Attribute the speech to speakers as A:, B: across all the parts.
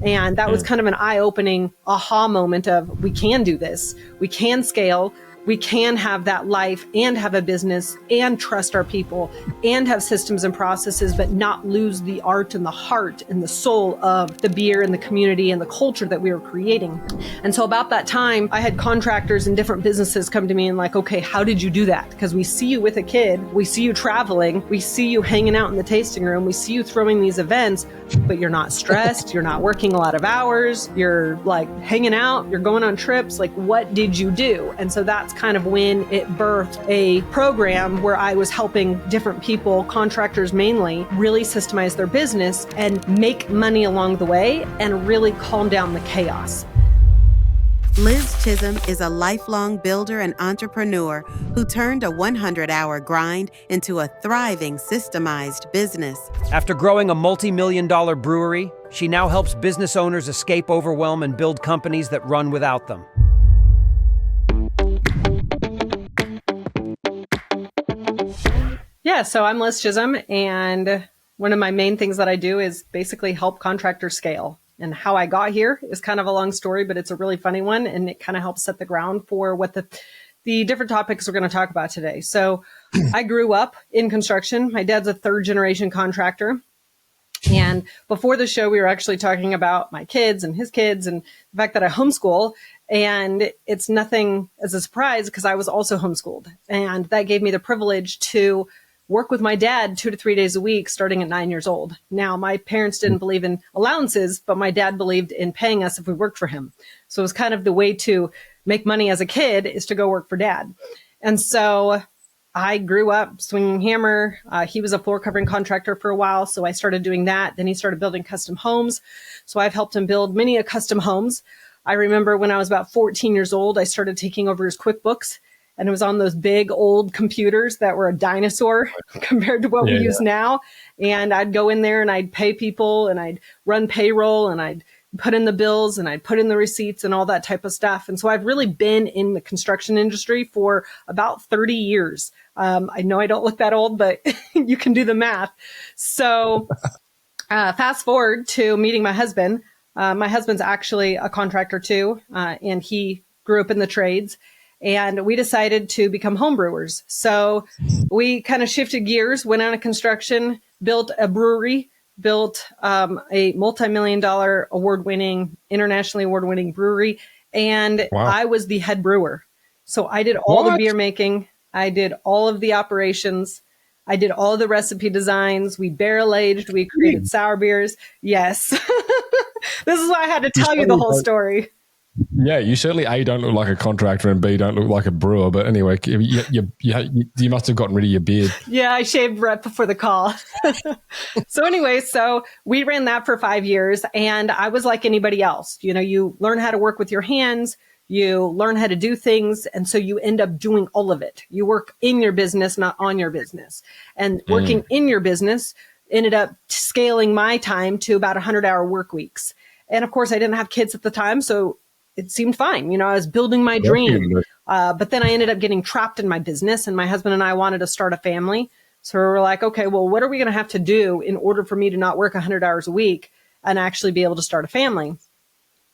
A: And that was kind of an eye-opening aha moment of, we can do this. We can scale. We can have that life and have a business and trust our people and have systems and processes, but not lose the art and the heart and the soul of the beer and the community and the culture that we were creating. And so about that time, I had contractors in different businesses come to me and like, okay, how did you do that? Because we see you with a kid, we see you traveling, we see you hanging out in the tasting room, we see you throwing these events, but you're not stressed, you're not working a lot of hours, you're like hanging out, you're going on trips, like what did you do? And so that's kind of when it birthed a program where I was helping different people, contractors mainly, really systemize their business and make money along the way and really calm down the chaos.
B: Liz Chism is a lifelong builder and entrepreneur who turned a 100-hour grind into a thriving, systemized business.
C: After growing a multi-million-dollar brewery, she now helps business owners escape overwhelm and build companies that run without them.
A: Yeah, so I'm Liz Chism, and one of my main things that I do is basically help contractors scale. And how I got here is kind of a long story, but it's a really funny one, and it kind of helps set the ground for what the different topics we're going to talk about today. So I grew up in construction. My dad's a third-generation contractor. And before the show, we were actually talking about my kids and his kids and the fact that I homeschool. And it's nothing as a surprise because I was also homeschooled. And that gave me the privilege to work with my dad 2 to 3 days a week, starting at 9 years old. Now, my parents didn't believe in allowances, but my dad believed in paying us if we worked for him. So it was kind of the way to make money as a kid is to go work for dad. And so I grew up swinging hammer. He was a floor covering contractor for a while, so I started doing that. Then he started building custom homes. So I've helped him build many custom homes. I remember when I was about 14 years old, I started taking over his QuickBooks. And it was on those big old computers that were a dinosaur compared to what we use now. And I'd go in there and I'd pay people and I'd run payroll and I'd put in the bills and I'd put in the receipts and all that type of stuff. And so I've really been in the construction industry for about 30 years. I know I don't look that old, but you can do the math. So fast forward to meeting my husband. My husband's actually a contractor too, and he grew up in the trades. And we decided to become homebrewers. So we kind of shifted gears, went out of construction, built a brewery, built a multi-million-dollar internationally award-winning brewery. And I was the head brewer. So I did all the beer making. I did all of the operations. I did all the recipe designs. We barrel aged. We created sour beers. Yes. This is why I had to tell you the whole story.
D: Yeah, you certainly A, don't look like a contractor, and B, don't look like a brewer. But anyway, you must have gotten rid of your beard.
A: Yeah, I shaved right before the call. So anyway, so we ran that for 5 years, and I was like anybody else. You know, you learn how to work with your hands, you learn how to do things, and so you end up doing all of it. You work in your business, not on your business. And working in your business ended up scaling my time to about 100-hour work weeks. And of course, I didn't have kids at the time, so it seemed fine. You know, I was building my dream. But then I ended up getting trapped in my business, and my husband and I wanted to start a family. So we were like, okay, well, what are we going to have to do in order for me to not work 100 hours a week and actually be able to start a family?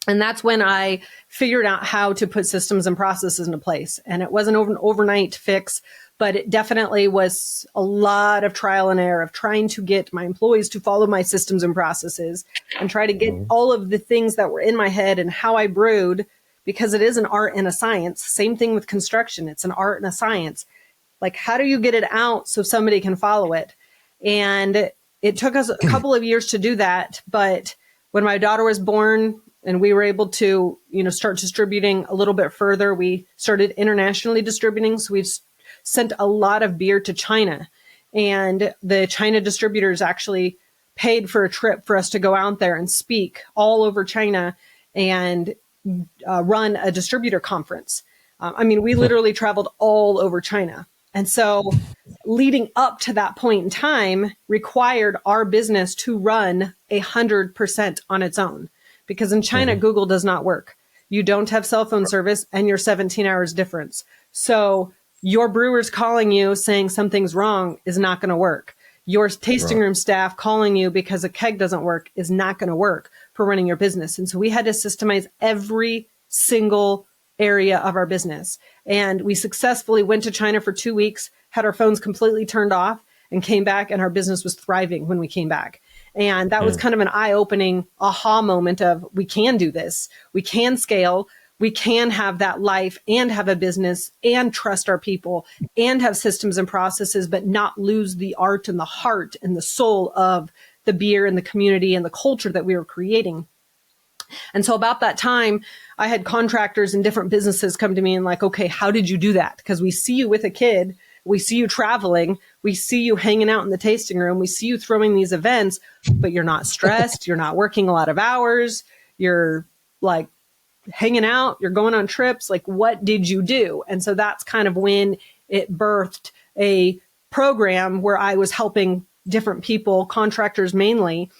A: And that's when I figured out how to put systems and processes into place. And it wasn't an overnight fix, but it definitely was a lot of trial and error of trying to get my employees to follow my systems and processes and try to get all of the things that were in my head and how I brewed, because it is an art and a science. Same thing with construction. It's an art and a science. Like, how do you get it out so somebody can follow it? And it took us a couple of years to do that. But when my daughter was born and we were able to, you know, start distributing a little bit further, we started internationally distributing. So we've sent a lot of beer to China, and the China distributors actually paid for a trip for us to go out there and speak all over China and run a distributor conference. I mean, we literally traveled all over China. And so leading up to that point in time required our business to run 100% on its own, because in China, Google does not work. You don't have cell phone service and you're 17 hours difference. So your brewers calling you saying something's wrong is not going to work. Your tasting room staff calling you because a keg doesn't work is not going to work. for running your business. And so we had to systemize every single area of our business. And we successfully went to China for 2 weeks, had our phones completely turned off, and came back, and our business was thriving when we came back. And that was kind of an eye-opening aha moment of, we can do this. We can scale. We can have that life and have a business and trust our people and have systems and processes, but not lose the art and the heart and the soul of the beer and the community and the culture that we were creating. And so about that time, I had contractors in different businesses come to me and like, okay, how did you do that? Because we see you with a kid. We see you traveling. We see you hanging out in the tasting room. We see you throwing these events, but you're not stressed. You're not working a lot of hours. You're like hanging out. You're going on trips. Like, what did you do? And so that's kind of when it birthed a program where I was helping different people, contractors mainly,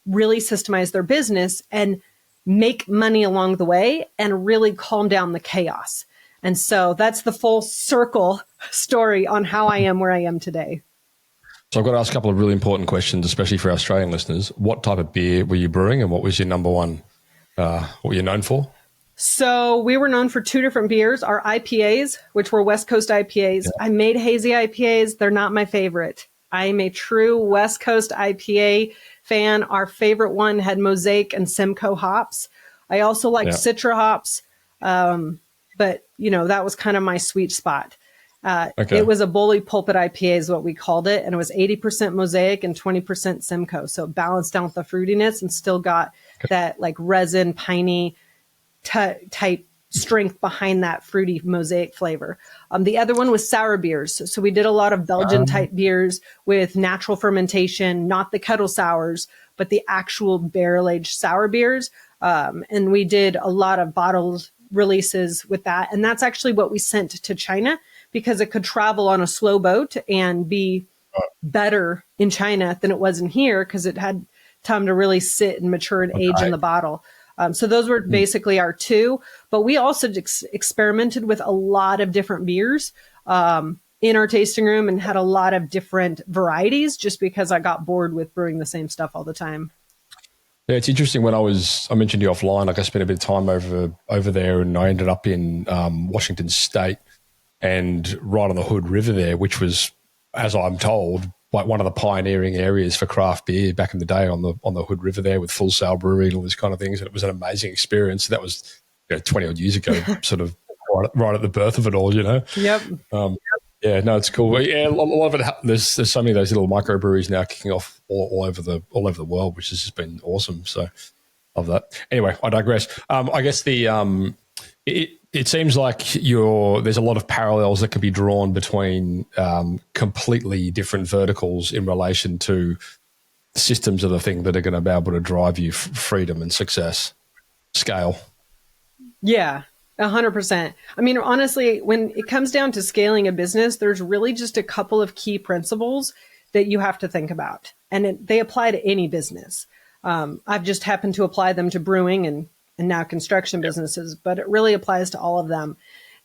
A: really systemize their business and make money along the way and really calm down the chaos. And so that's the full circle story on how I am where I am today.
D: So I've got to ask a couple of really important questions, especially for Australian listeners. What type of beer were you brewing, and what was your number one, what were you known for?
A: So we were known for 2 different beers, our IPAs, which were West Coast IPAs. Yeah. I made hazy IPAs. They're not my favorite. I'm a true West Coast IPA fan. Our favorite one had Mosaic and Simcoe hops. I also liked Citra hops. But, you know, that was kind of my sweet spot. It was a bully pulpit IPA is what we called it. And it was 80% Mosaic and 20% Simcoe. So it balanced out the fruitiness and still got that like resin, piney type strength behind that fruity Mosaic flavor. The other one was sour beers. So we did a lot of Belgian type beers with natural fermentation, not the kettle sours, but the actual barrel aged sour beers. And we did a lot of bottled releases with that. And that's actually what we sent to China because it could travel on a slow boat and be better in China than it was in here because it had time to really sit and mature and age in the bottle. So those were basically our 2, but we also experimented with a lot of different beers in our tasting room and had a lot of different varieties just because I got bored with brewing the same stuff all the time.
D: Yeah, it's interesting. When I mentioned you offline, like I spent a bit of time over there, and I ended up in Washington State and right on the Hood River there, which was, as I'm told, like one of the pioneering areas for craft beer back in the day on the Hood River there with Full Sail Brewery and all these kind of things. And it was an amazing experience. That was 20 odd years ago, sort of right at the birth of it all, you know?
A: Yep.
D: Yeah, no, it's cool. Yeah, a lot of it. There's so many of those little microbreweries now kicking off all over the world, which has just been awesome. So, love that. Anyway, I digress. I guess it seems like there's a lot of parallels that can be drawn between completely different verticals in relation to systems of the thing that are going to be able to drive you freedom and success, scale.
A: Yeah. 100%. I mean, honestly, when it comes down to scaling a business, there's really just a couple of key principles that you have to think about. And they apply to any business. I've just happened to apply them to brewing and now construction businesses, but it really applies to all of them.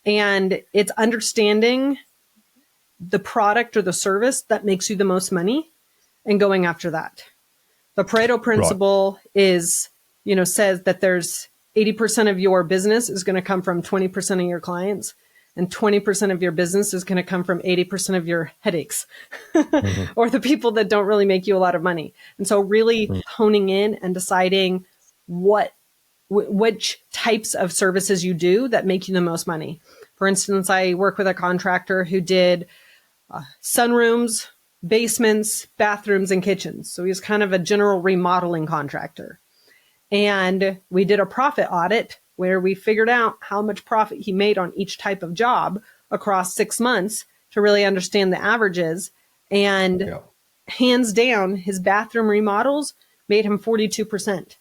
A: And it's understanding the product or the service that makes you the most money and going after that. The Pareto principle is, says that there's 80% of your business is going to come from 20% of your clients, and 20% of your business is going to come from 80% of your headaches or the people that don't really make you a lot of money. And so really honing in and deciding which types of services you do that make you the most money. For instance, I work with a contractor who did sunrooms, basements, bathrooms, and kitchens. So he's kind of a general remodeling contractor. And we did a profit audit where we figured out how much profit he made on each type of job across 6 months to really understand the averages. And hands down, his bathroom remodels made him 42%.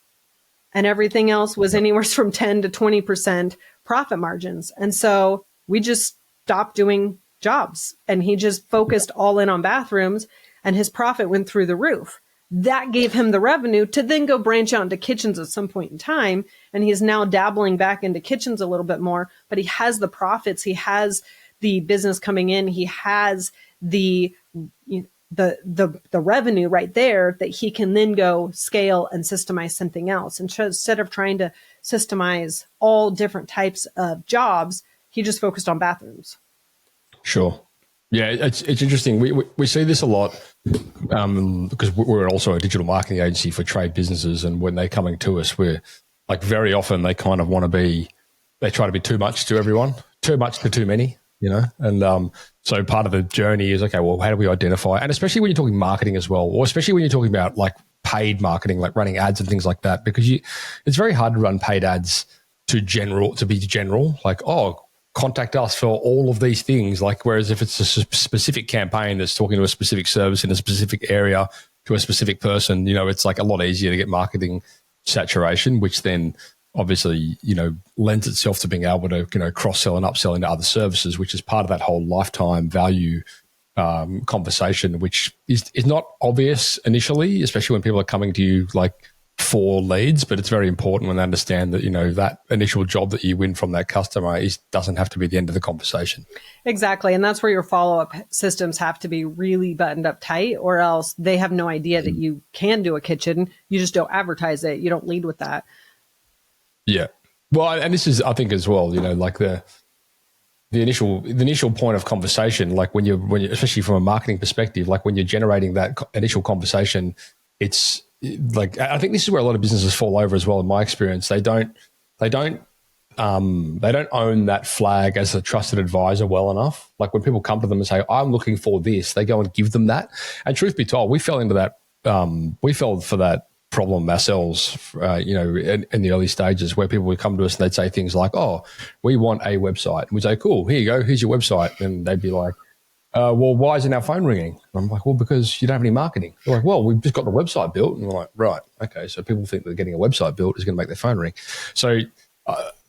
A: And everything else was anywhere from 10 to 20% profit margins. And so we just stopped doing jobs and he just focused all in on bathrooms, and his profit went through the roof. That gave him the revenue to then go branch out into kitchens at some point in time. And he's now dabbling back into kitchens a little bit more, but he has the profits. He has the business coming in. He has the the revenue right there that he can then go scale and systemize something else. And so instead of trying to systemize all different types of jobs, he just focused on bathrooms.
D: Sure. Yeah, it's interesting. We see this a lot because we're also a digital marketing agency for trade businesses, and when they're coming to us, we're like very often they kind of want to be, they try to be too much to everyone, too much to too many, you know. And so part of the journey is, okay, well, how do we identify? And especially when you're talking marketing as well, or especially when you're talking about like paid marketing, like running ads and things like that, because it's very hard to run paid ads to be general, like, oh, contact us for all of these things. Like, whereas if it's a specific campaign that's talking to a specific service in a specific area to a specific person, you know, it's like a lot easier to get marketing saturation, which then obviously, you know, lends itself to being able to, you know, cross-sell and upsell into other services, which is part of that whole lifetime value conversation, which is not obvious initially, especially when people are coming to you like for leads, but it's very important when they understand that, you know, that initial job that you win from that customer doesn't have to be the end of the conversation.
A: Exactly. And that's where your follow-up systems have to be really buttoned up tight, or else they have no idea that you can do a kitchen. You just don't advertise it. You don't lead with that.
D: Yeah. Well, and this is, I think as well, you know, like the initial point of conversation, like when you especially from a marketing perspective, like when you're generating that initial conversation, it's like, I think this is where a lot of businesses fall over as well. In my experience, they don't own that flag as a trusted advisor well enough. Like when people come to them and say, I'm looking for this, they go and give them that. And truth be told, we fell into that. We fell for that problem ourselves, you know, in the early stages, where people would come to us and they'd say things like, oh, we want a website. And we'd say, cool, here you go, here's your website. And they'd be like, well, why isn't our phone ringing? And I'm like, well, because you don't have any marketing. They're like, well, we've just got the website built. And we're like, right, okay. So people think that getting a website built is going to make their phone ring. So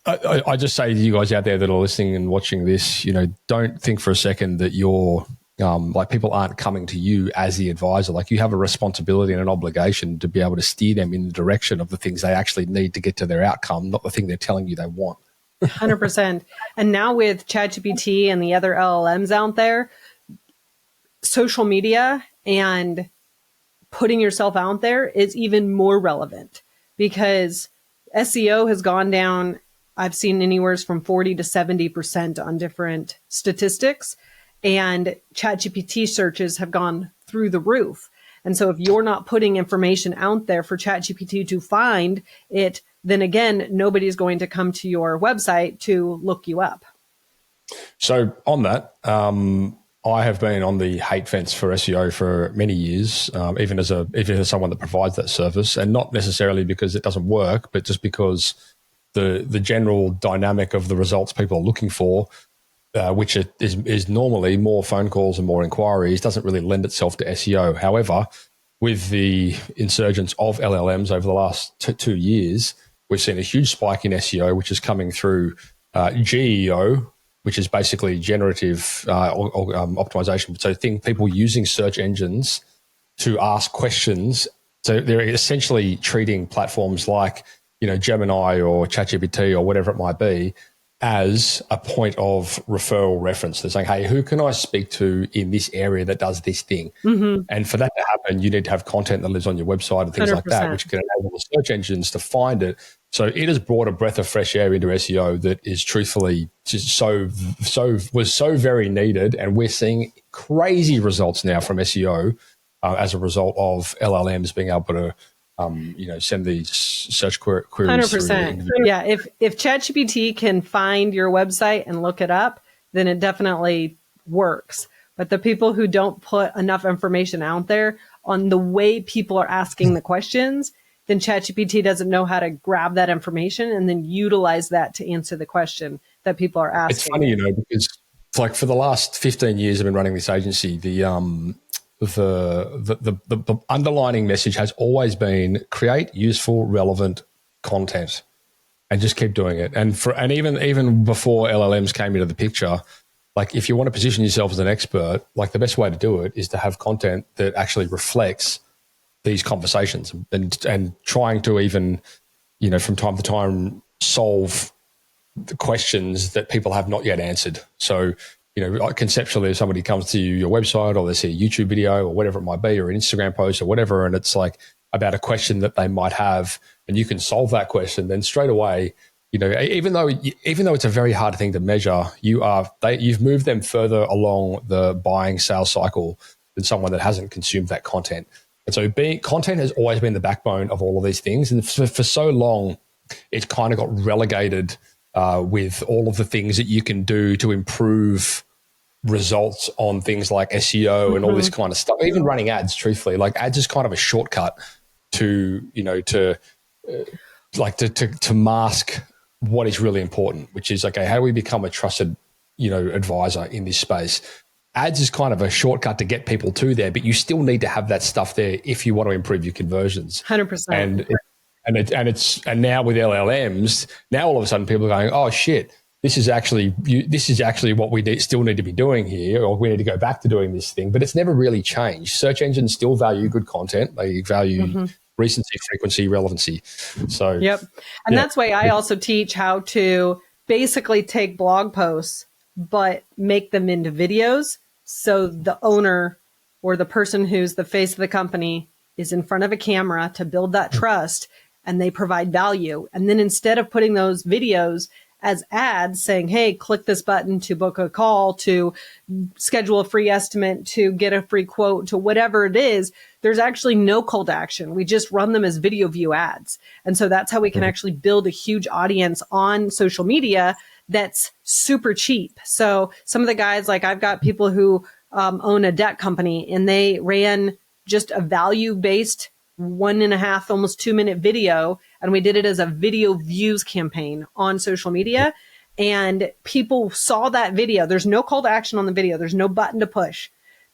D: I just say to you guys out there that are listening and watching this, you know, don't think for a second that you're like people aren't coming to you as the advisor. Like you have a responsibility and an obligation to be able to steer them in the direction of the things they actually need to get to their outcome, not the thing they're telling you they want.
A: 100%. And now with ChatGPT and the other LLMs out there, social media and putting yourself out there is even more relevant, because SEO has gone down. I've seen anywhere from 40 to 70% on different statistics, and ChatGPT searches have gone through the roof. And so if you're not putting information out there for ChatGPT to find it, then again, nobody's going to come to your website to look you up.
D: So on that, I have been on the hate fence for SEO for many years, even as someone that provides that service, and not necessarily because it doesn't work, but just because the general dynamic of the results people are looking for, which is normally more phone calls and more inquiries, doesn't really lend itself to SEO. However, with the insurgence of LLMs over the last 2 years, we've seen a huge spike in SEO, which is coming through GEO, which is basically generative optimization. So people using search engines to ask questions. So they're essentially treating platforms like, you know, Gemini or ChatGPT or whatever it might be as a point of referral reference. They're saying, hey, who can I speak to in this area that does this thing? Mm-hmm. And for that to happen, you need to have content that lives on your website and things 100%. Like that, which can enable the search engines to find it. So it has brought a breath of fresh air into SEO that is truthfully just was so very needed. And we're seeing crazy results now from SEO as a result of LLMs being able to send these search queries.
A: 100%. Yeah. If ChatGPT can find your website and look it up, then it definitely works. But the people who don't put enough information out there on the way people are asking the questions, then ChatGPT doesn't know how to grab that information and then utilize that to answer the question that people are asking.
D: It's funny, because it's like for the last 15 years I've been running this agency, the underlining message has always been create useful, relevant content and just keep doing it. And even before LLMs came into the picture, like if you want to position yourself as an expert, like the best way to do it is to have content that actually reflects these conversations and trying to even, from time to time solve the questions that people have not yet answered. So conceptually, if somebody comes to your website or they see a YouTube video or whatever it might be, or an Instagram post or whatever, and it's like about a question that they might have, and you can solve that question, then straight away, even though it's a very hard thing to measure, you've moved them further along the buying sales cycle than someone that hasn't consumed that content. And so content has always been the backbone of all of these things. And for so long, it's kind of got relegated with all of the things that you can do to improve results on things like SEO and all this kind of stuff. Even running ads, truthfully, like ads is kind of a shortcut to mask what is really important, which is, okay, how do we become a trusted, advisor in this space? Ads is kind of a shortcut to get people to there, but you still need to have that stuff there if you want to improve your conversions.
A: 100%.
D: And now with LLMs, now all of a sudden people are going, oh shit, this is actually what we still need to be doing here, or we need to go back to doing this thing. But it's never really changed. Search engines still value good content. They value recency, frequency, relevancy. So
A: yep. And that's why I also teach how to basically take blog posts, but make them into videos. So the owner or the person who's the face of the company is in front of a camera to build that trust, and they provide value. And then instead of putting those videos as ads saying, hey, click this button to book a call, to schedule a free estimate, to get a free quote, to whatever it is, there's actually no call to action. We just run them as video view ads. And so that's how we can actually build a huge audience on social media that's super cheap. So some of the guys, like I've got people who own a debt company, and they ran just a value-based 1.5, almost 2-minute video. And we did it as a video views campaign on social media. And people saw that video. There's no call to action on the video. There's no button to push.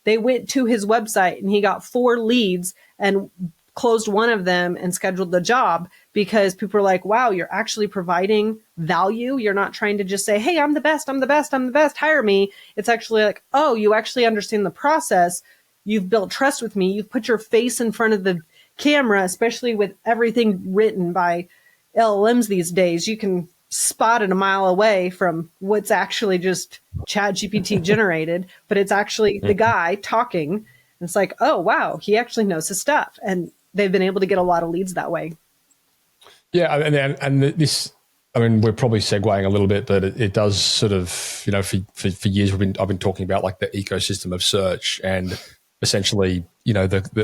A: They went to his website and he got 4 leads and closed one of them and scheduled the job, because people are like, wow, you're actually providing value. You're not trying to just say, hey, I'm the best, hire me. It's actually like, oh, you actually understand the process. You've built trust with me. You've put your face in front of the camera, especially with everything written by LLMs these days. You can spot it a mile away from what's actually just ChatGPT generated, but it's actually the guy talking. And it's like, oh, wow, he actually knows his stuff. And they've been able to get a lot of leads that way.
D: Yeah. And this, I mean, we're probably segueing a little bit, but it does sort of, for years I've been talking about like the ecosystem of search, and essentially,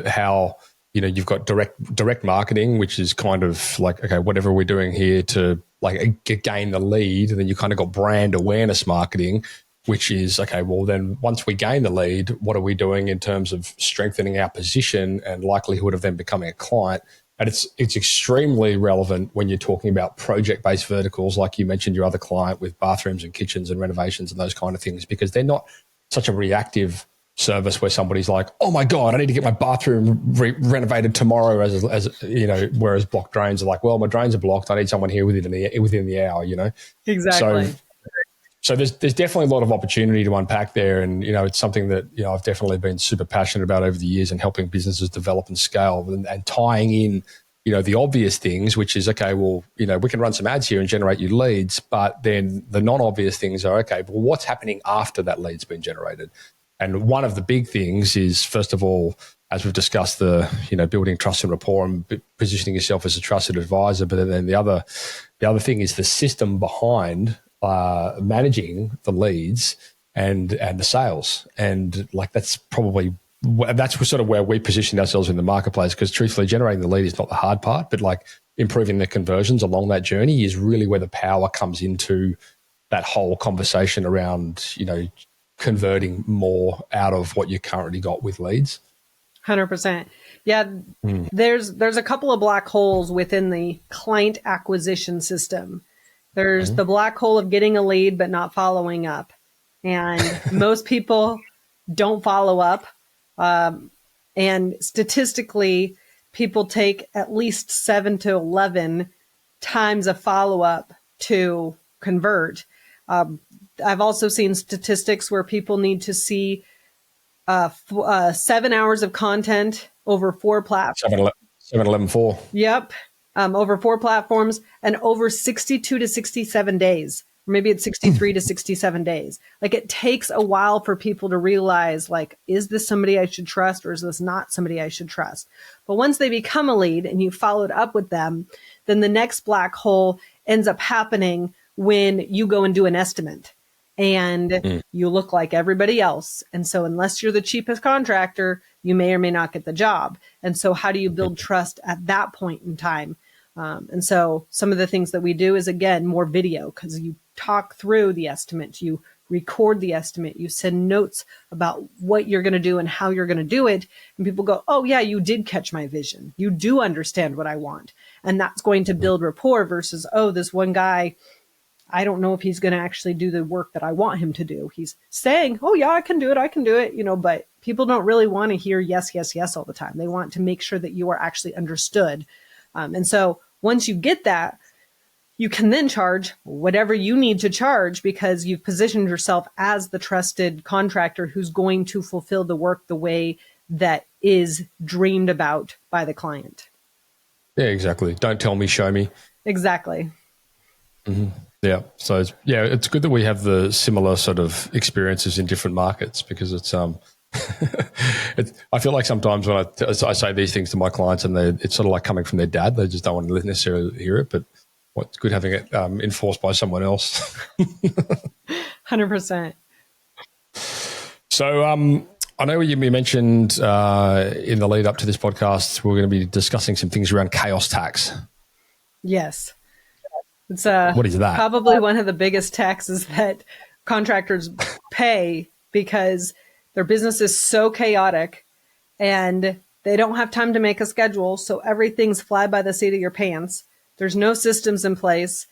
D: how, you've got direct marketing, which is kind of like, okay, whatever we're doing here to like gain the lead. And then you kind of got brand awareness marketing, which is, okay, well then once we gain the lead, what are we doing in terms of strengthening our position and likelihood of them becoming a client? And it's extremely relevant when you're talking about project-based verticals, like you mentioned your other client with bathrooms and kitchens and renovations and those kind of things, because they're not such a reactive service where somebody's like, oh my God, I need to get my bathroom renovated tomorrow, as whereas block drains are like, well, my drains are blocked, I need someone here within the hour,
A: Exactly.
D: So there's definitely a lot of opportunity to unpack there. And, it's something that, I've definitely been super passionate about over the years, and helping businesses develop and scale, and tying in, the obvious things, which is, okay, well, we can run some ads here and generate you leads, but then the non-obvious things are, okay, well, what's happening after that lead's been generated? And one of the big things is, first of all, as we've discussed, the building trust and rapport and positioning yourself as a trusted advisor. But then the other thing is the system behind managing the leads and the sales. And like that's sort of where we position ourselves in the marketplace, because truthfully, generating the lead is not the hard part, but like improving the conversions along that journey is really where the power comes into that whole conversation around converting more out of what you currently got with leads.
A: 100%. Yeah. There's a couple of black holes within the client acquisition system. There's the black hole of getting a lead, but not following up. And most people don't follow up. And statistically, people take at least 7 to 11 times a follow-up to convert. I've also seen statistics where people need to see 7 hours of content over 4 platforms.
D: 7-11-4.
A: Yep. Over 4 platforms, and over 62 to 67 days or maybe it's 63 to 67 days. Like, it takes a while for people to realize, like, is this somebody I should trust or is this not somebody I should trust? But once they become a lead and you followed up with them, then the next black hole ends up happening when you go and do an estimate and you look like everybody else. And so unless you're the cheapest contractor, you may or may not get the job. And so how do you build trust at that point in time? And so some of the things that we do is, again, more video, because you talk through the estimate, you record the estimate, you send notes about what you're going to do and how you're going to do it. And people go, oh yeah, you did catch my vision. You do understand what I want. And that's going to build rapport versus, oh, this one guy, I don't know if he's going to actually do the work that I want him to do. He's saying, oh yeah, I can do it, but people don't really want to hear yes, yes, yes all the time. They want to make sure that you are actually understood. And so once you get that, you can then charge whatever you need to charge because you've positioned yourself as the trusted contractor who's going to fulfill the work the way that is dreamed about by the client.
D: Yeah, exactly. Don't tell me, show me.
A: Exactly.
D: Mm-hmm. Yeah. So it's good that we have the similar sort of experiences in different markets because it's I feel like sometimes when I say these things to my clients and it's sort of like coming from their dad, they just don't want to necessarily hear it, but what's good having it enforced by someone else.
A: 100%.
D: So I know you mentioned in the lead up to this podcast, we're going to be discussing some things around chaos tax.
A: Yes. It's
D: what is that?
A: Probably one of the biggest taxes that contractors pay because their business is so chaotic and they don't have time to make a schedule. So everything's fly by the seat of your pants. There's no systems in place.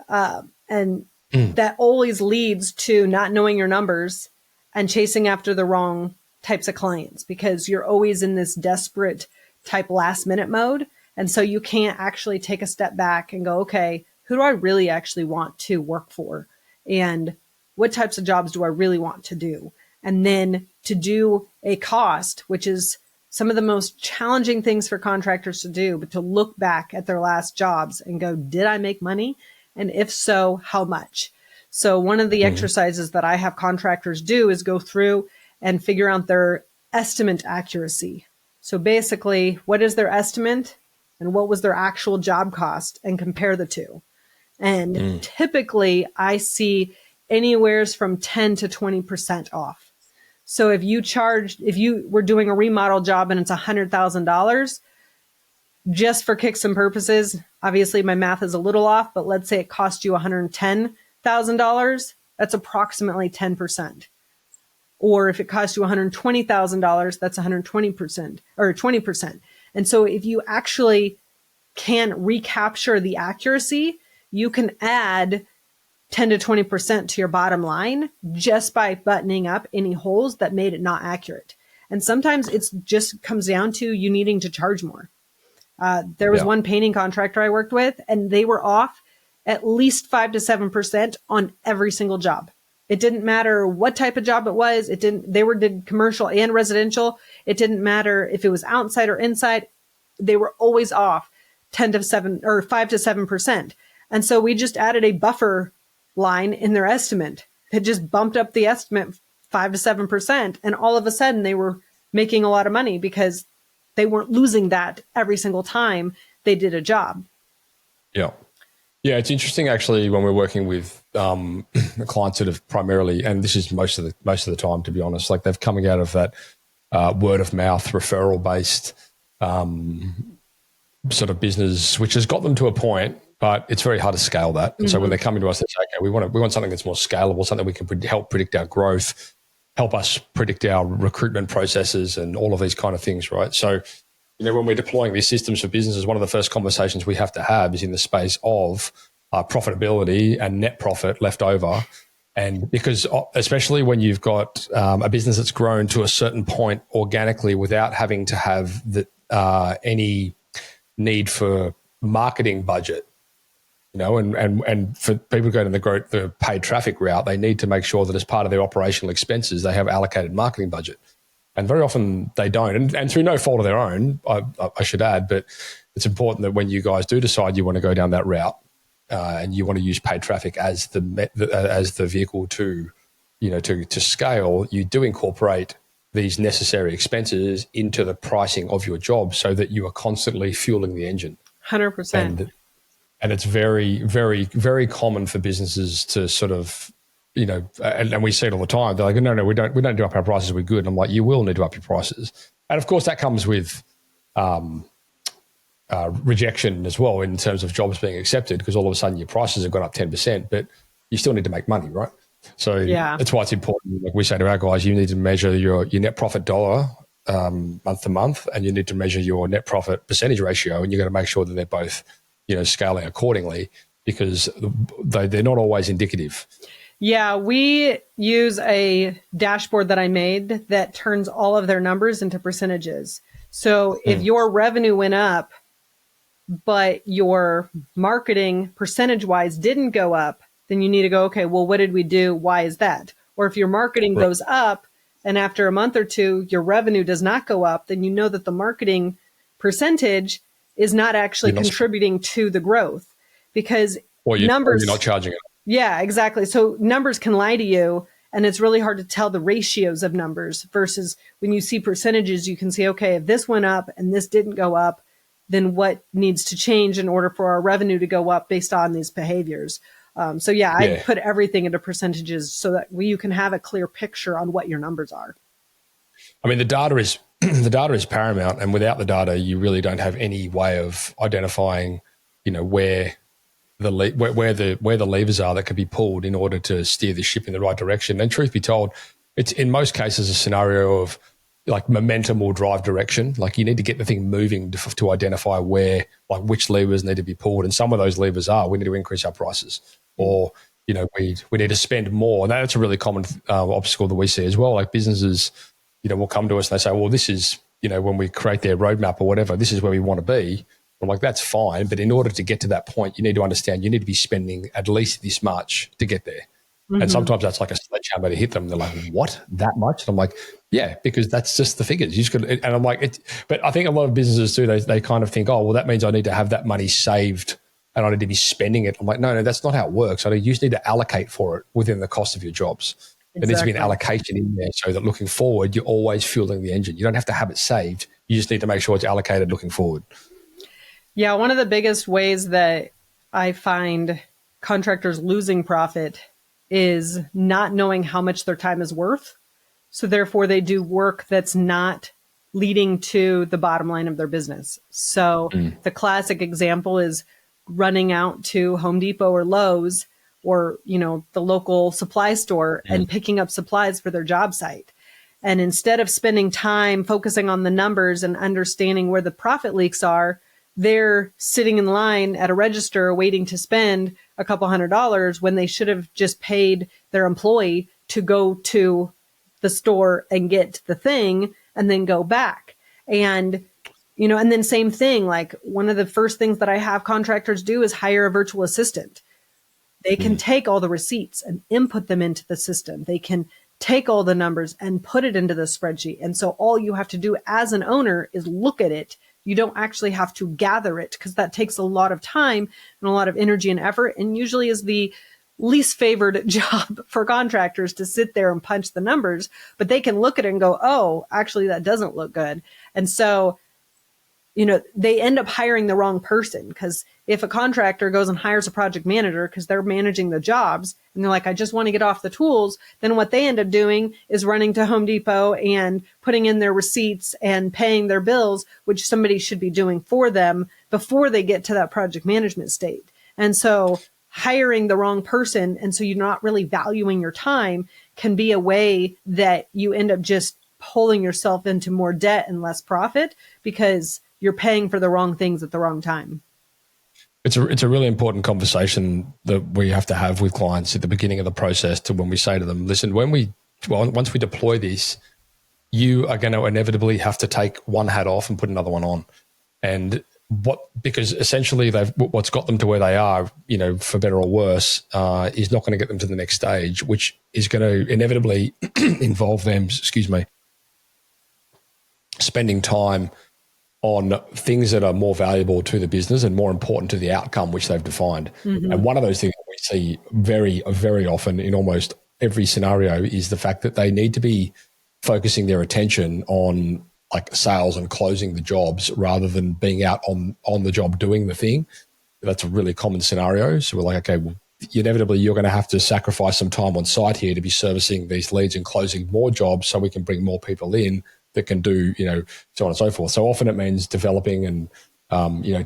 A: And that always leads to not knowing your numbers and chasing after the wrong types of clients because you're always in this desperate type last minute mode. And so you can't actually take a step back and go, okay, who do I really actually want to work for? And what types of jobs do I really want to do? And then to do a cost, which is some of the most challenging things for contractors to do, but to look back at their last jobs and go, did I make money? And if so, how much? So one of the exercises that I have contractors do is go through and figure out their estimate accuracy. So basically, what is their estimate and what was their actual job cost and compare the two. And typically I see anywhere from 10 to 20% off. So if you were doing a remodel job and it's $100,000, just for kicks and purposes, obviously my math is a little off, but let's say it cost you $110,000, that's approximately 10%. Or if it costs you $120,000, that's 120% or 20%. And so if you actually can recapture the accuracy, you can add 10 to 20% to your bottom line just by buttoning up any holes that made it not accurate. And sometimes it's just comes down to you needing to charge more. There was one painting contractor I worked with, and they were off at least 5 to 7% on every single job. It didn't matter what type of job it was. Did commercial and residential. It didn't matter if it was outside or inside. They were always off 10 to 7 or 5 to 7%. And so we just added a buffer line in their estimate that just bumped up the estimate 5 to 7%. And all of a sudden they were making a lot of money because they weren't losing that every single time they did a job.
D: Yeah. Yeah, it's interesting actually when we're working with clients that have primarily, and this is most of the time, to be honest, like they've coming out of that word of mouth referral based sort of business, which has got them to a point, but it's very hard to scale that. And so when they're coming to us, they say, okay, we want something that's more scalable, something we can help predict our growth, help us predict our recruitment processes and all of these kind of things, right? So, when we're deploying these systems for businesses, one of the first conversations we have to have is in the space of profitability and net profit left over. And because especially when you've got a business that's grown to a certain point organically without having to have any need for marketing budget, and for people going the paid traffic route, they need to make sure that as part of their operational expenses, they have allocated marketing budget. And very often they don't, and through no fault of their own, I should add, but it's important that when you guys do decide you want to go down that route, and you want to use paid traffic as the vehicle to, to scale, you do incorporate these necessary expenses into the pricing of your job so that you are constantly fueling the engine.
A: 100%.
D: And it's very, very, very common for businesses to sort of, and we see it all the time. They're like, no, we don't do up our prices. We're good. And I'm like, you will need to up your prices. And of course that comes with rejection as well in terms of jobs being accepted, because all of a sudden your prices have gone up 10%, but you still need to make money, right? So that's why it's important. Like we say to our guys, you need to measure your net profit dollar month to month, and you need to measure your net profit percentage ratio, and you've got to make sure that they're both, scaling accordingly, because they're not always indicative.
A: Yeah, we use a dashboard that I made that turns all of their numbers into percentages. So if your revenue went up, but your marketing percentage-wise didn't go up, then you need to go, okay, well, what did we do? Why is that? Or if your marketing goes up and after a month or two, your revenue does not go up, then you know that the marketing percentage is not actually contributing to the growth, because numbers,
D: you're not charging it.
A: Yeah, exactly. So numbers can lie to you, and it's really hard to tell the ratios of numbers versus when you see percentages, you can see, okay, if this went up and this didn't go up, then what needs to change in order for our revenue to go up based on these behaviors. I put everything into percentages so that you can have a clear picture on what your numbers are.
D: I mean, the data is the data is paramount, and without the data, you really don't have any way of identifying, where the levers are that can be pulled in order to steer the ship in the right direction. And truth be told, it's in most cases a scenario of like momentum will drive direction. Like you need to get the thing moving to identify which levers need to be pulled. And some of those levers are, we need to increase our prices, or, we need to spend more. And that's a really common obstacle that we see as well. Like businesses, will come to us and they say, well, this is, when we create their roadmap or whatever, this is where we want to be. I'm like, that's fine. But in order to get to that point, you need to understand you need to be spending at least this much to get there. Mm-hmm. And sometimes that's like a sledgehammer to hit them. They're like, what? That much? And I'm like, yeah, because that's just the figures. You just got to, and I'm like, but I think a lot of businesses do, they kind of think, oh, well, that means I need to have that money saved and I need to be spending it. I'm like, no, that's not how it works. You just need to allocate for it within the cost of your jobs. Exactly. There needs to be an allocation in there so that looking forward, you're always fueling the engine. You don't have to have it saved. You just need to make sure it's allocated looking forward.
A: Yeah, one of the biggest ways that I find contractors losing profit is not knowing how much their time is worth. So therefore they do work that's not leading to the bottom line of their business. So the classic example is running out to Home Depot or Lowe's or, the local supply store and picking up supplies for their job site. And instead of spending time focusing on the numbers and understanding where the profit leaks are, they're sitting in line at a register waiting to spend a couple $100 when they should have just paid their employee to go to the store and get the thing and then go back. And, and then same thing, like one of the first things that I have contractors do is hire a virtual assistant. They can take all the receipts and input them into the system. They can take all the numbers and put it into the spreadsheet. And so all you have to do as an owner is look at it. You don't actually have to gather it, because that takes a lot of time and a lot of energy and effort, and usually is the least favored job for contractors to sit there and punch the numbers. But they can look at it and go, oh, actually, that doesn't look good. And so, they end up hiring the wrong person, because if a contractor goes and hires a project manager because they're managing the jobs and they're like, I just want to get off the tools, then what they end up doing is running to Home Depot and putting in their receipts and paying their bills, which somebody should be doing for them before they get to that project management state. And so hiring the wrong person, and so you're not really valuing your time, can be a way that you end up just pulling yourself into more debt and less profit because you're paying for the wrong things at the wrong time.
D: It's a really important conversation that we have to have with clients at the beginning of the process, to when we say to them, listen, once we deploy this, you are going to inevitably have to take one hat off and put another one on. And because essentially what's got them to where they are, for better or worse, is not going to get them to the next stage, which is going to inevitably involve them, spending time on things that are more valuable to the business and more important to the outcome which they've defined. And one of those things that we see very, very often in almost every scenario is the fact that they need to be focusing their attention on like sales and closing the jobs rather than being out on the job doing the thing. That's a really common scenario. So we're like, okay, well, inevitably you're going to have to sacrifice some time on site here to be servicing these leads and closing more jobs so we can bring more people in that can do, so on and so forth. So often it means developing and,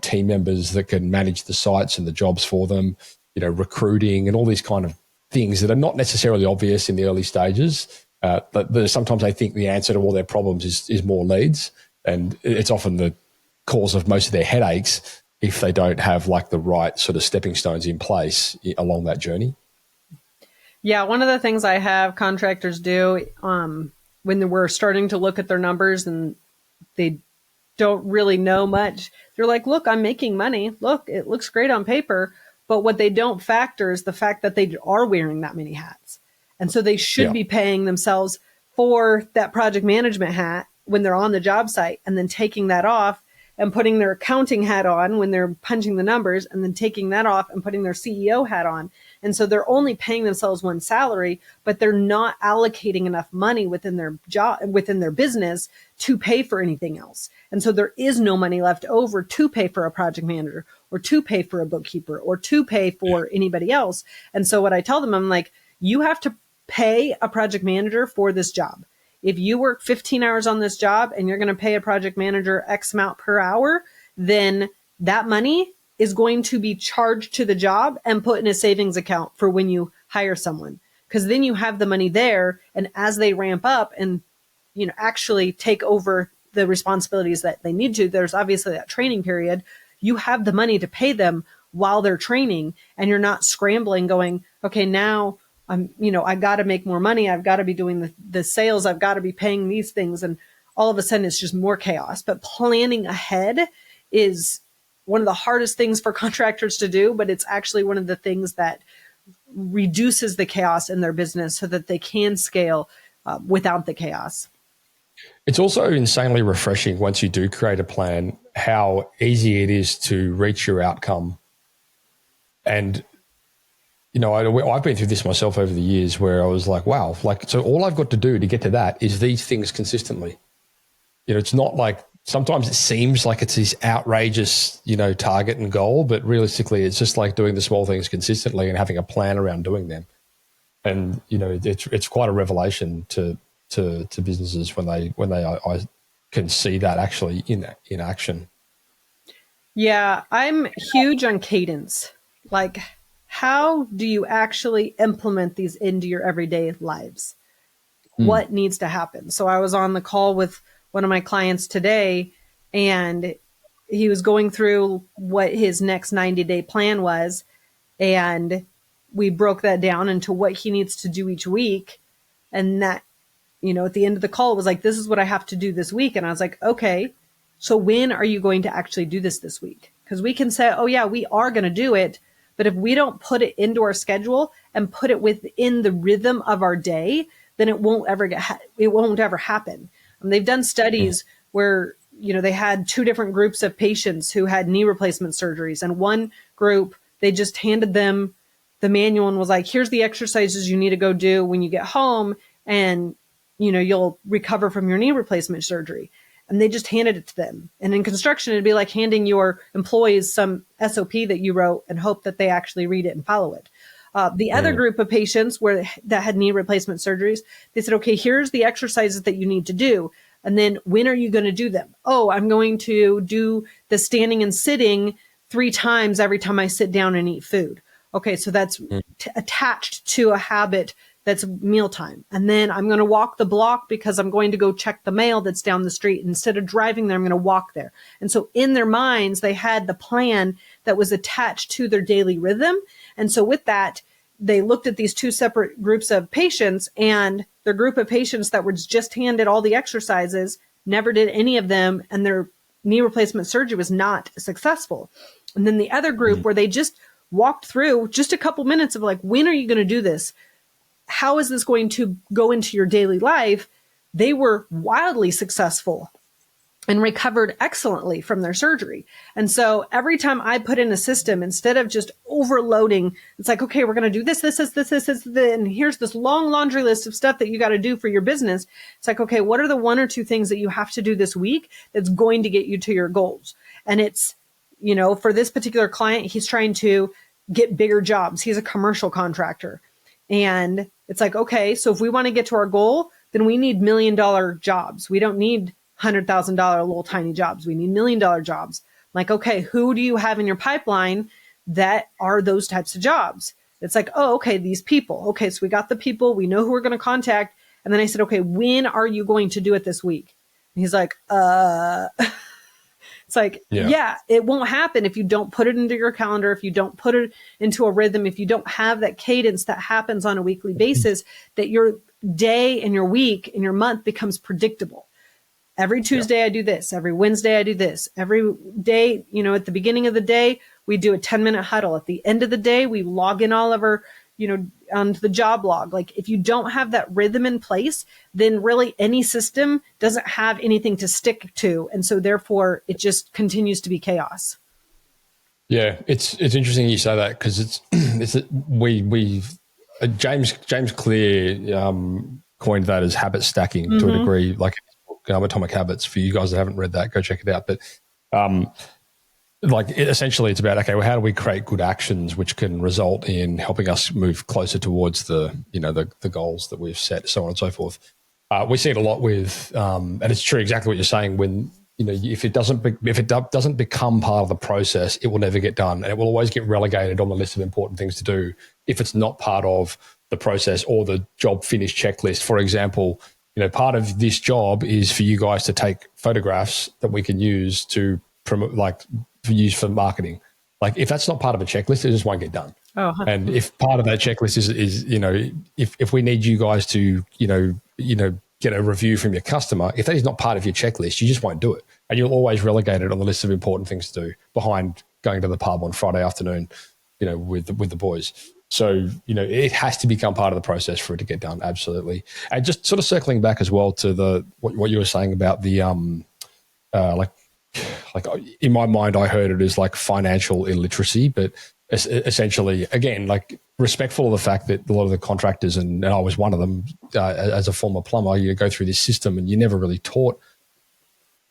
D: team members that can manage the sites and the jobs for them, recruiting and all these kind of things that are not necessarily obvious in the early stages. But sometimes they think the answer to all their problems is more leads. And it's often the cause of most of their headaches if they don't have like the right sort of stepping stones in place along that journey.
A: Yeah, one of the things I have contractors do when we're starting to look at their numbers and they don't really know much, they're like, look, I'm making money. Look, it looks great on paper. But what they don't factor is the fact that they are wearing that many hats. And so they should be paying themselves for that project management hat when they're on the job site and then taking that off and putting their accounting hat on when they're punching the numbers and then taking that off and putting their CEO hat on. And so they're only paying themselves one salary, but they're not allocating enough money within their job, within their business to pay for anything else. And so there is no money left over to pay for a project manager or to pay for a bookkeeper or to pay for anybody else. And so what I tell them, I'm like, you have to pay a project manager for this job. If you work 15 hours on this job and you're going to pay a project manager X amount per hour, then that money is going to be charged to the job and put in a savings account for when you hire someone. Because then you have the money there. And as they ramp up and, actually take over the responsibilities that they need to, there's obviously that training period. You have the money to pay them while they're training and you're not scrambling going, okay, now I got to make more money. I've got to be doing the sales. I've got to be paying these things. And all of a sudden it's just more chaos. But planning ahead is one of the hardest things for contractors to do, but it's actually one of the things that reduces the chaos in their business so that they can scale without the chaos.
D: It's also insanely refreshing once you do create a plan, how easy it is to reach your outcome. And I've been through this myself over the years where I was like, wow, so all I've got to do to get to that is these things consistently. It's not like sometimes it seems like it's this outrageous, target and goal, but realistically it's just like doing the small things consistently and having a plan around doing them. And, it's quite a revelation to businesses when I can see that actually in action. Yeah.
A: I'm huge on cadence. Like, how do you actually implement these into your everyday lives? What needs to happen? So I was on the call with one of my clients today, and he was going through what his next 90-day plan was. And we broke that down into what he needs to do each week. And that, at the end of the call, it was like, this is what I have to do this week. And I was like, okay, so when are you going to actually do this week? Because we can say, oh yeah, we are going to do it. But if we don't put it into our schedule and put it within the rhythm of our day, then it won't ever happen. They've done studies where, they had two different groups of patients who had knee replacement surgeries. And one group, they just handed them the manual and was like, here's the exercises you need to go do when you get home. And, you'll recover from your knee replacement surgery. And they just handed it to them. And in construction, it'd be like handing your employees some SOP that you wrote and hope that they actually read it and follow it. The other group of patients that had knee replacement surgeries, they said, okay, here's the exercises that you need to do. And then when are you going to do them? Oh, I'm going to do the standing and sitting 3 times every time I sit down and eat food. Okay, so that's attached to a habit that's mealtime. And then I'm going to walk the block because I'm going to go check the mail that's down the street. Instead of driving there, I'm going to walk there. And so in their minds, they had the plan that was attached to their daily rhythm. And so with that, they looked at these two separate groups of patients, and their group of patients that were just handed all the exercises never did any of them, and their knee replacement surgery was not successful. And then the other group where they just walked through just a couple minutes of like, when are you going to do this? How is this going to go into your daily life? They were wildly successful. and recovered excellently from their surgery. And so every time I put in a system, instead of just overloading, it's like, okay, we're going to do this, and here's this long laundry list of stuff that you got to do for your business. It's like, okay, what are the 1 or 2 things that you have to do this week that's going to get you to your goals? And it's, for this particular client, he's trying to get bigger jobs. He's a commercial contractor. And it's like, okay, so if we want to get to our goal, then we need $1 million jobs. We don't need $100,000 little tiny jobs. We need $1 million jobs. Like, okay, who do you have in your pipeline that are those types of jobs? It's like, oh, okay, these people. Okay, so we got the people. We know who we're going to contact. And then I said, okay, when are you going to do it this week? And he's like, It's like, yeah, it won't happen if you don't put it into your calendar, if you don't put it into a rhythm, if you don't have that cadence that happens on a weekly basis, that your day and your week and your month becomes predictable. Every Tuesday I do this. Every Wednesday I do this. Every day, at the beginning of the day, we do a 10-minute huddle. At the end of the day, we log in all of our, onto the job log. Like, if you don't have that rhythm in place, then really any system doesn't have anything to stick to. And so therefore it just continues to be chaos.
D: Yeah, it's interesting you say that, because James Clear coined that as habit stacking to a degree, like Atomic Habits. For you guys that haven't read that, go check it out. But essentially it's about, okay, well, how do we create good actions which can result in helping us move closer towards the goals that we've set, so on and so forth. We see it a lot with, and it's true exactly what you're saying, when, if it doesn't become part of the process, it will never get done. And it will always get relegated on the list of important things to do if it's not part of the process or the job finish checklist. For example, part of this job is for you guys to take photographs that we can use to promote, use for marketing. Like, if that's not part of a checklist, it just won't get done. Oh, and if part of that checklist is if we need you guys to get a review from your customer, if that is not part of your checklist, you just won't do it, and you'll always relegate it on the list of important things to do behind going to the pub on Friday afternoon, with the boys. So it has to become part of the process for it to get done. Absolutely. And just sort of circling back as well to what you were saying about the like in my mind, I heard it as like financial illiteracy, but essentially, again, like, respectful of the fact that a lot of the contractors, and I was one of them, as a former plumber, you go through this system and you're never really taught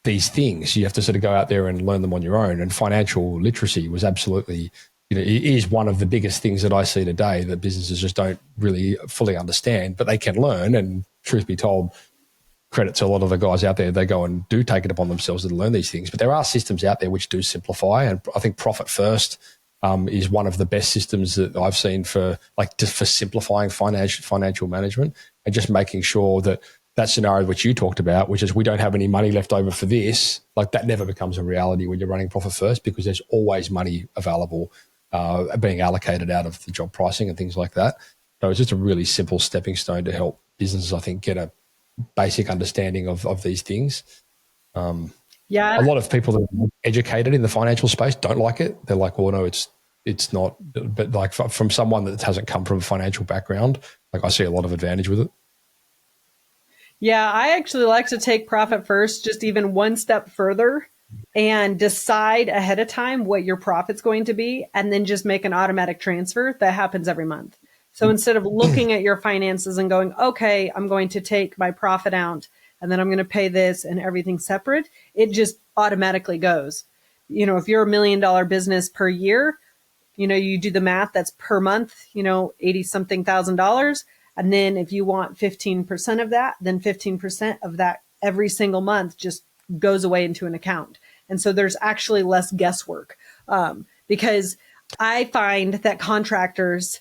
D: these things. You have to sort of go out there and learn them on your own. And financial literacy was absolutely, it is one of the biggest things that I see today that businesses just don't really fully understand, but they can learn. And truth be told, credit to a lot of the guys out there, they go and do take it upon themselves to learn these things. But there are systems out there which do simplify, and I think Profit First is one of the best systems that I've seen for simplifying financial management, and just making sure that scenario which you talked about, which is we don't have any money left over for this, like, that never becomes a reality when you're running Profit First, because there's always money available being allocated out of the job pricing and things like that. So it's just a really simple stepping stone to help businesses, I think, get a basic understanding of these things. A lot of people that are educated in the financial space don't like it. They're like, well, no, it's not. But like, from someone that hasn't come from a financial background, like, I see a lot of advantage with it.
A: Yeah, I actually like to take Profit First just even one step further and decide ahead of time what your profit's going to be, and then just make an automatic transfer that happens every month. So instead of looking at your finances and going, okay, I'm going to take my profit out and then I'm going to pay this and everything separate, it just automatically goes. If you're $1 million business per year, you do the math, that's per month, 80 something $1,000. And then if you want 15% of that, then 15% of that every single month just goes away into an account. And so there's actually less guesswork, because I find that contractors,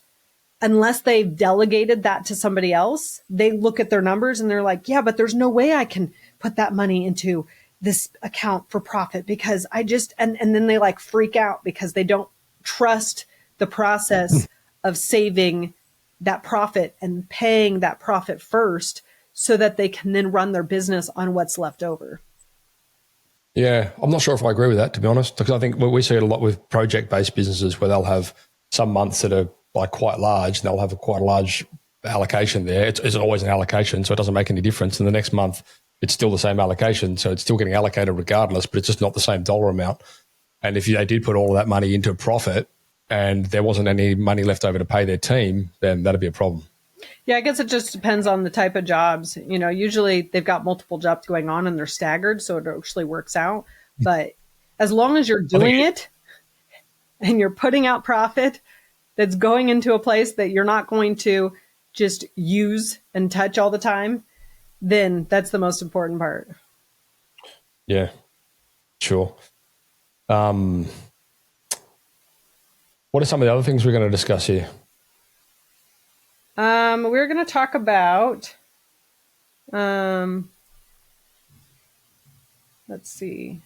A: unless they've delegated that to somebody else, they look at their numbers and they're like, yeah, but there's no way I can put that money into this account for profit, because I just, and then they like freak out because they don't trust the process of saving that profit and paying that profit first, so that they can then run their business on what's left over.
D: Yeah, I'm not sure if I agree with that, to be honest, because I think we see it a lot with project-based businesses where they'll have some months that are like quite large, and they'll have quite a large allocation there. It's always an allocation, so it doesn't make any difference. And the next month, it's still the same allocation. So it's still getting allocated regardless, but it's just not the same dollar amount. And if they did put all of that money into profit and there wasn't any money left over to pay their team, then that'd be a problem.
A: Yeah, I guess it just depends on the type of jobs. Usually they've got multiple jobs going on and they're staggered, so it actually works out. But as long as you're doing it and you're putting out profit that's going into a place that you're not going to just use and touch all the time, then that's the most important part.
D: Yeah, sure. What are some of the other things we're going to discuss here?
A: We're going to talk about, let's see.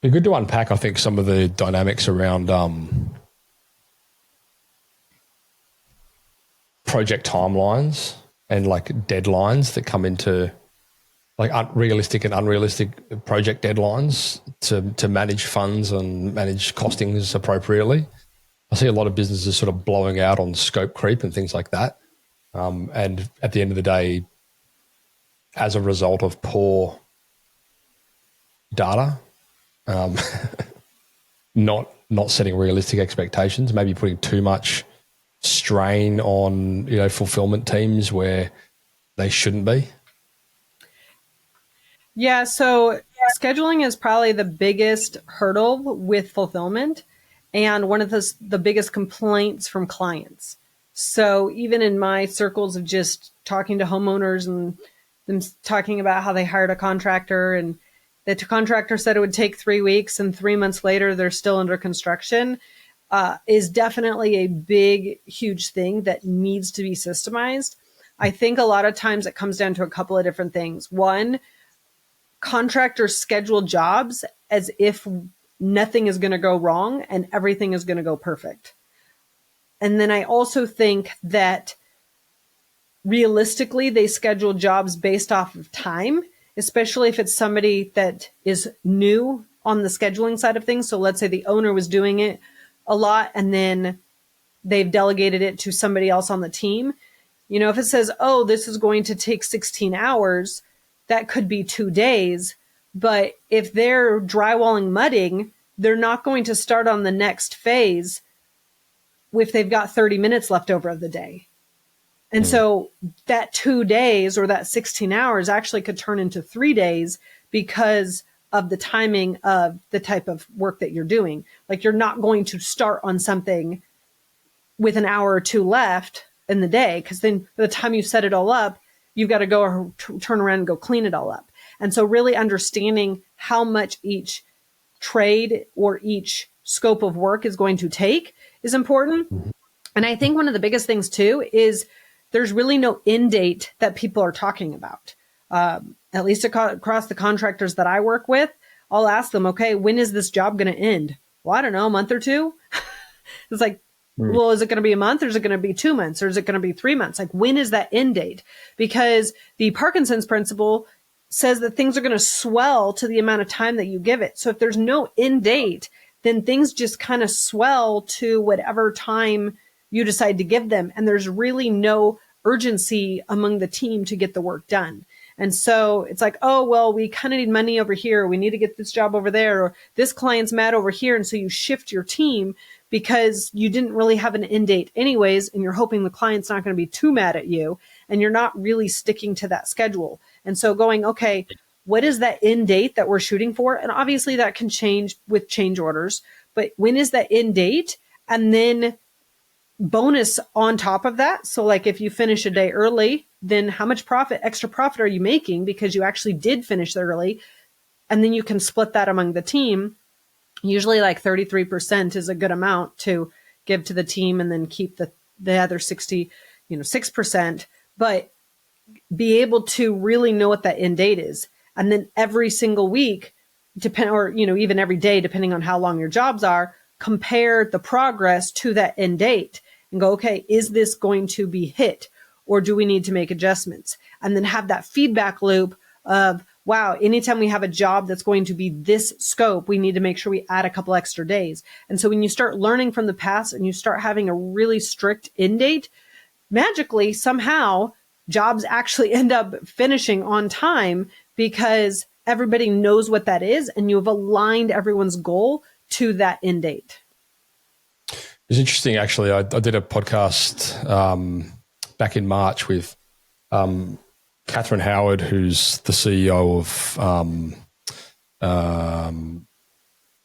D: It'd be good to unpack, I think, some of the dynamics around project timelines and like deadlines that come into like realistic and unrealistic project deadlines to manage funds and manage costings appropriately. I see a lot of businesses sort of blowing out on scope creep and things like that. And at the end of the day, as a result of poor data, not setting realistic expectations, maybe putting too much strain on fulfillment teams where they shouldn't be.
A: Yeah, so scheduling is probably the biggest hurdle with fulfillment and one of the biggest complaints from clients. So even in my circles of just talking to homeowners and them talking about how they hired a contractor and the contractor said it would take 3 weeks and 3 months later they're still under construction, is definitely a big, huge thing that needs to be systemized. I think a lot of times it comes down to a couple of different things. One, contractors schedule jobs as if nothing is going to go wrong and everything is going to go perfect. And then I also think that realistically, they schedule jobs based off of time, especially if it's somebody that is new on the scheduling side of things. So let's say the owner was doing it a lot and then they've delegated it to somebody else on the team. If it says, oh, this is going to take 16 hours, that could be 2 days. But if they're drywalling mudding, they're not going to start on the next phase if they've got 30 minutes left over of the day. And so that 2 days or that 16 hours actually could turn into 3 days because of the timing of the type of work that you're doing. Like you're not going to start on something with an hour or two left in the day, because then by the time you set it all up, you've got to go turn around and go clean it all up. And so really understanding how much each trade or each scope of work is going to take is important. Mm-hmm. And I think one of the biggest things too is there's really no end date that people are talking about. At least across the contractors that I work with, I'll ask them, okay, when is this job going to end? Well, I don't know, a month or two. It's like, well, is it going to be a month or is it going to be 2 months or is it going to be 3 months? Like, when is that end date? Because the Parkinson's principle says that things are going to swell to the amount of time that you give it. So if there's no end date, then things just kind of swell to whatever time you decide to give them. And there's really no urgency among the team to get the work done. And so it's like, oh, well, we kind of need money over here. We need to get this job over there, or this client's mad over here. And so you shift your team because you didn't really have an end date anyways, and you're hoping the client's not going to be too mad at you, and you're not really sticking to that schedule. And so going, okay, what is that end date that we're shooting for? And obviously that can change with change orders, but when is that end date? And then bonus on top of that. So like if you finish a day early, then how much extra profit are you making because you actually did finish early? And then you can split that among the team. Usually like 33% is a good amount to give to the team and then keep the other 6%, but be able to really know what that end date is. And then every single week, even every day, depending on how long your jobs are, compare the progress to that end date and go, okay, is this going to be hit or do we need to make adjustments? And then have that feedback loop of, wow, anytime we have a job that's going to be this scope, we need to make sure we add a couple extra days. And so when you start learning from the past and you start having a really strict end date, magically, somehow, jobs actually end up finishing on time because everybody knows what that is and you've aligned everyone's goal to that end date.
D: It's interesting, actually. I did a podcast back in March with Catherine Howard, who's the CEO of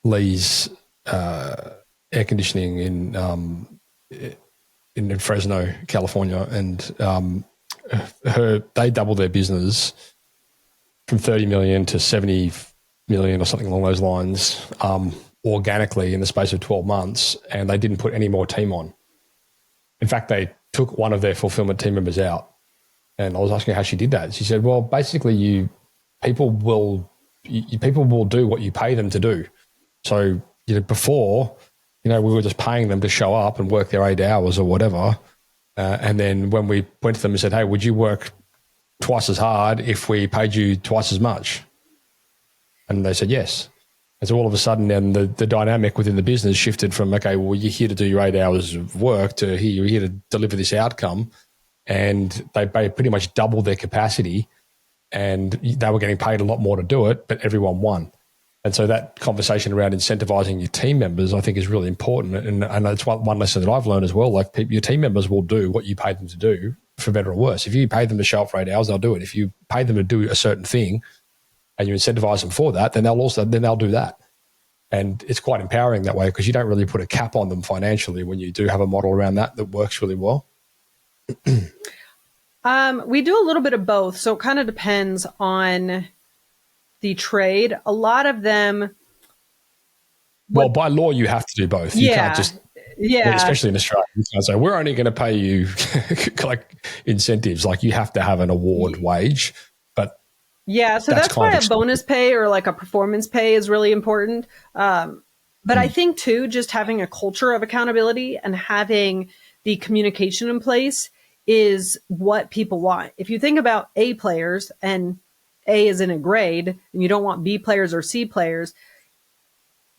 D: Lee's air conditioning in Fresno, California, and they doubled their business from 30 million to 70 million or something along those lines organically in the space of 12 months, and they didn't put any more team on. In fact, they took one of their fulfillment team members out. And I was asking her how she did that. She said, well, basically people will do what you pay them to do. So, before, we were just paying them to show up and work their 8 hours or whatever. And then when we went to them and said, hey, would you work twice as hard if we paid you twice as much? And they said, yes. And so all of a sudden then the dynamic within the business shifted from, okay, well, you're here to do your 8 hours of work to you're here to deliver this outcome. And they pretty much doubled their capacity and they were getting paid a lot more to do it, but everyone won. And so that conversation around incentivizing your team members, I think, is really important. And that's one lesson that I've learned as well. Like, your team members will do what you pay them to do, for better or worse. If you pay them to show up for 8 hours, they'll do it. If you pay them to do a certain thing and you incentivize them for that, then they'll do that. And it's quite empowering that way because you don't really put a cap on them financially when you do have a model around that works really well.
A: We do a little bit of both. So it kind of depends on the trade. A lot of them.
D: Well, by law, you have to do both. You can't just, especially in Australia, you can't say, we're only going to pay you like incentives. Like, you have to have an award wage. But
A: yeah, so that's why a bonus pay or like a performance pay is really important. But I think too, just having a culture of accountability and having the communication in place is what people want. If you think about A players, and A is in a grade, and you don't want B players or C players,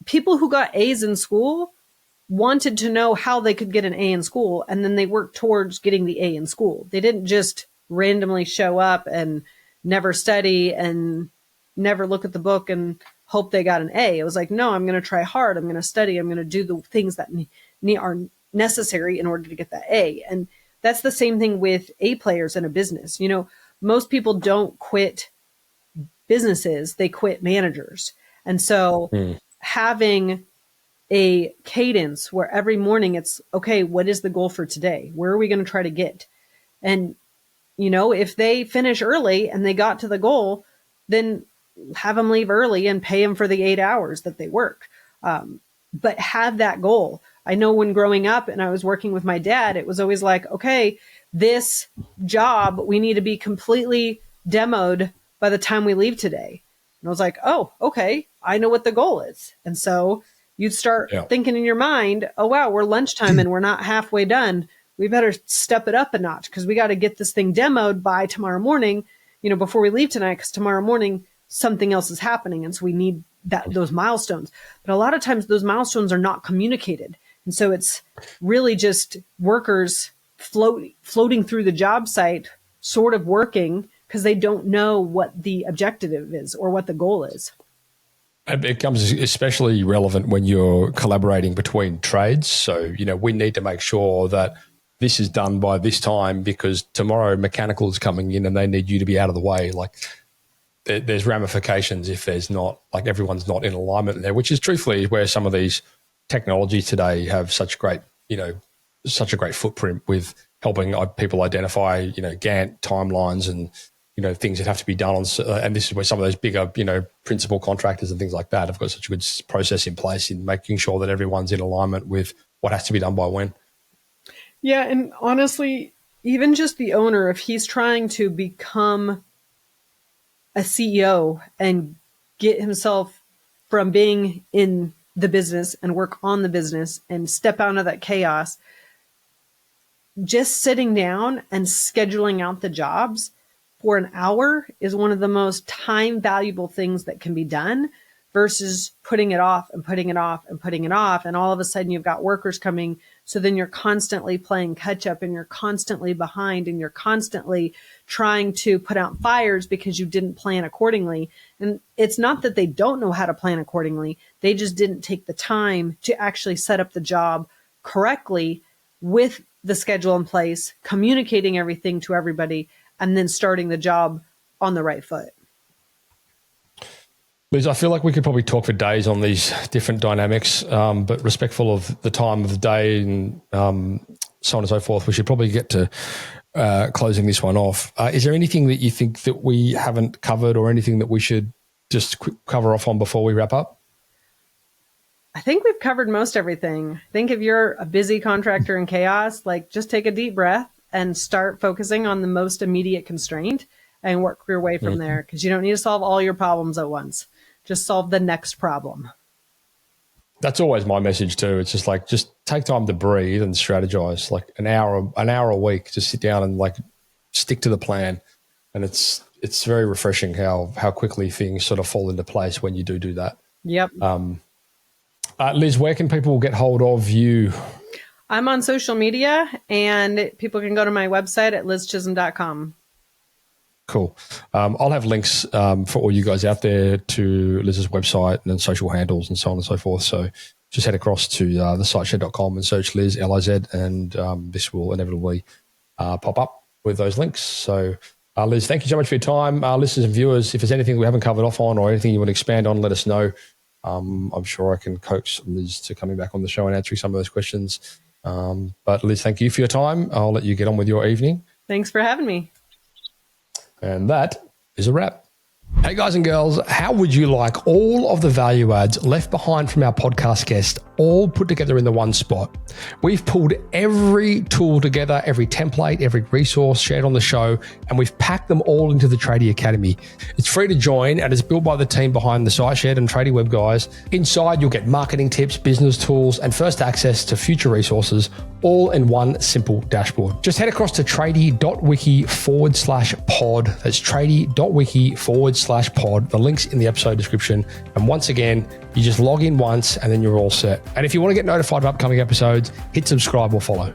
A: people who got A's in school wanted to know how they could get an A in school, and then they worked towards getting the A in school. They didn't just randomly show up and never study and never look at the book and hope they got an A. It was like, no, I'm going to try hard. I'm going to study. I'm going to do the things that are necessary in order to get that A. And that's the same thing with A players in a business. Most people don't quit businesses, they quit managers. And so having a cadence where every morning it's, okay, what is the goal for today? Where are we going to try to get? And, if they finish early and they got to the goal, then have them leave early and pay them for the 8 hours that they work. But have that goal. I know when growing up and I was working with my dad, it was always like, okay, this job, we need to be completely demoed by the time we leave today. And I was like, oh, okay, I know what the goal is. And so you'd start thinking in your mind, oh, wow, we're lunchtime and we're not halfway done. We better step it up a notch because we got to get this thing demoed by tomorrow morning, before we leave tonight, because tomorrow morning something else is happening. And so we need those milestones. But a lot of times those milestones are not communicated. And so it's really just workers floating through the job site, sort of working because they don't know what the objective is or what the goal is.
D: It becomes especially relevant when you're collaborating between trades. So, we need to make sure that this is done by this time because tomorrow mechanical is coming in and they need you to be out of the way. Like, there's ramifications if there's not, like, everyone's not in alignment there, which is truthfully where some of these technologies today have such great footprint with helping people identify, Gantt timelines and, things that have to be done on, and this is where some of those bigger, principal contractors and things like that have got such a good process in place in making sure that everyone's in alignment with what has to be done by when.
A: Yeah. And honestly, even just the owner, if he's trying to become a CEO and get himself from being in the business and work on the business and step out of that chaos, just sitting down and scheduling out the jobs for an hour is one of the most time valuable things that can be done versus putting it off and putting it off and putting it off. And all of a sudden you've got workers coming. So then you're constantly playing catch up and you're constantly behind and you're constantly trying to put out fires because you didn't plan accordingly. And it's not that they don't know how to plan accordingly. They just didn't take the time to actually set up the job correctly with the schedule in place, communicating everything to everybody, and then starting the job on the right foot.
D: Liz, I feel like we could probably talk for days on these different dynamics, but respectful of the time of the day and so on and so forth, we should probably get to closing this one off. Is there anything that you think that we haven't covered or anything that we should just cover off on before we wrap up?
A: I think we've covered most everything. I think if you're a busy contractor in chaos, like just take a deep breath and start focusing on the most immediate constraint and work your way from there, because you don't need to solve all your problems at once. Just solve the next problem.
D: That's always my message too. It's just like, just take time to breathe and strategize, like an hour a week, just sit down and like stick to the plan. And it's very refreshing how quickly things sort of fall into place when you do that.
A: Yep.
D: Liz, where can people get hold of you?
A: I'm on social media and people can go to my website at lizchism.com.
D: Cool. I'll have links for all you guys out there to Liz's website and then social handles and so on and so forth. So just head across to the siteshed.com and search Liz, Liz, and this will inevitably pop up with those links. So Liz, thank you so much for your time. Listeners and viewers, if there's anything we haven't covered off on or anything you want to expand on, let us know. I'm sure I can coax Liz to coming back on the show and answering some of those questions. But Liz, thank you for your time. I'll let you get on with your evening.
A: Thanks for having me.
D: And that is a wrap. Hey guys and girls, how would you like all of the value adds left behind from our podcast guest all put together in the one spot? We've pulled every tool together, every template, every resource shared on the show, and we've packed them all into the Tradie Academy. It's free to join and it's built by the team behind the SiteShed and tradiewebguys. Inside, you'll get marketing tips, business tools, and first access to future resources, all in one simple dashboard. Just head across to tradie.wiki/pod. That's tradie.wiki/pod. The link's in the episode description. And once again, you just log in once and then you're all set. And if you want to get notified of upcoming episodes, hit subscribe or follow.